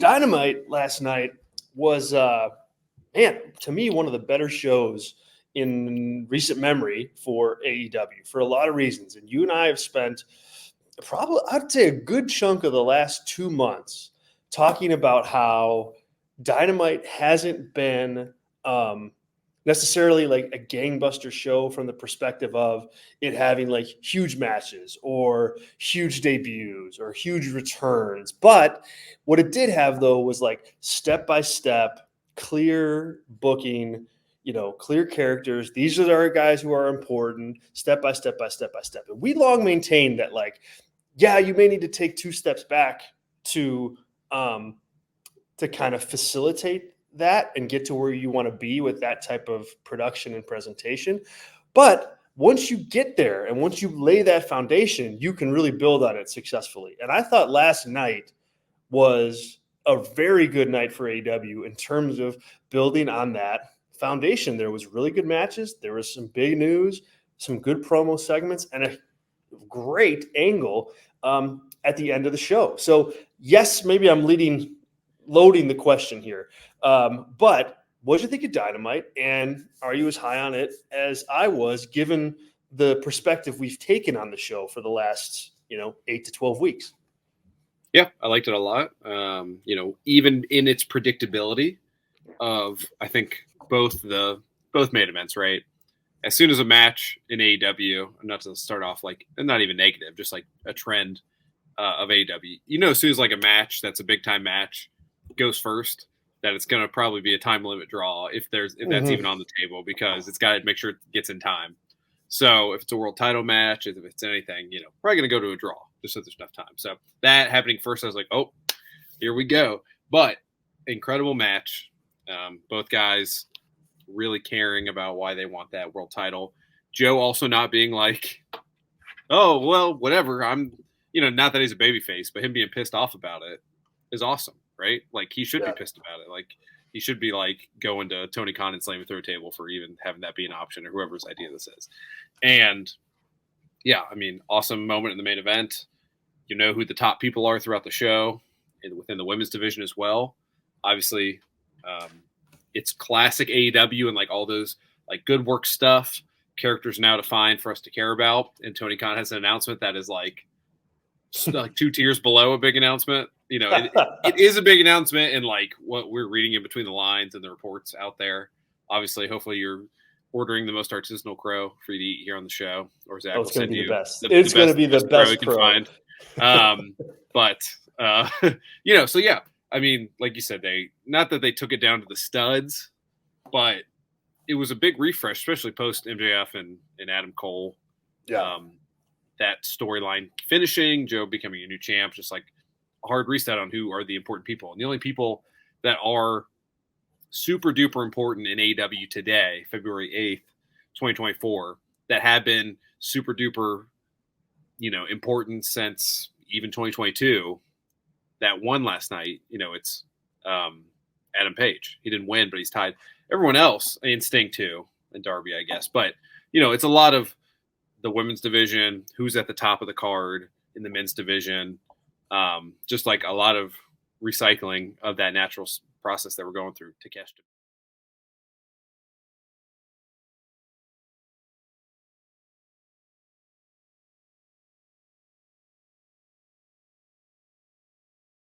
Dynamite last night was, man, to me, one of the better shows in recent memory for AEW for a lot of reasons. And you and I have spent probably, I'd say, a good chunk of the last 2 months talking about how Dynamite hasn't been necessarily like a gangbuster show from the perspective of it having like huge matches or huge debuts or huge returns. But what it did have, though, was like step by step, clear booking, clear characters. These are our guys who are important, step by step by step by step. And we long maintained that, like, yeah, you may need to take 2 steps back to kind of facilitate that and get to where you want to be with that type of production and presentation. But once you get there and once you lay that foundation, you can really build on it successfully. And I thought last night was a very good night for AEW in terms of building on that foundation. There was really good matches. There was some big news, some good promo segments, and a great angle at the end of the show. So yes, maybe I'm loading the question here. But what did you think of Dynamite? And are you as high on it as I was, given the perspective we've taken on the show for the last, 8 to 12 weeks? Yeah, I liked it a lot. Even in its predictability of, I think both main events, right? As soon as a match in AEW, not to start off like, not even negative, just like a trend of AEW, as soon as like a match that's a big time match goes first, that it's going to probably be a time limit draw if that's even on the table, because it's got to make sure it gets in time. So if it's a world title match, if it's anything, probably going to go to a draw just so there's enough time. So that happening first, I was like, oh, here we go. But incredible match. Both guys really caring about why they want that world title. Joe also not being like, oh, well, whatever. I'm, not that he's a babyface, but him being pissed off about it is awesome, right? Like, he should be pissed about it. Like, he should be like going to Tony Khan and slamming through a table for even having that be an option, or whoever's idea this is. And yeah, I mean, awesome moment in the main event. You know who the top people are throughout the show, and within the women's division as well. Obviously, it's classic AEW and like all those like good work stuff. Characters now defined for us to care about. And Tony Khan has an announcement that is like 2 tiers below a big announcement. It is a big announcement, and like what we're reading in between the lines and the reports out there. Obviously, hopefully you're ordering the most artisanal crow for you to eat here on the show, or Zach will send you the best. It's going to be the best crow we can find. So yeah, I mean, like you said, not that they took it down to the studs, but it was a big refresh, especially post MJF and Adam Cole. Yeah. That storyline finishing, Joe becoming a new champ, just like a hard reset on who are the important people. And the only people that are super duper important in AEW today, February 8th, 2024, that have been super duper, important since even 2022, that won last night, it's Adam Page. He didn't win, but he's tied. Everyone else, and Sting too, and Darby, I guess. But, it's a lot of the women's division, who's at the top of the card in the men's division, just like a lot of recycling of that natural process that we're going through to catch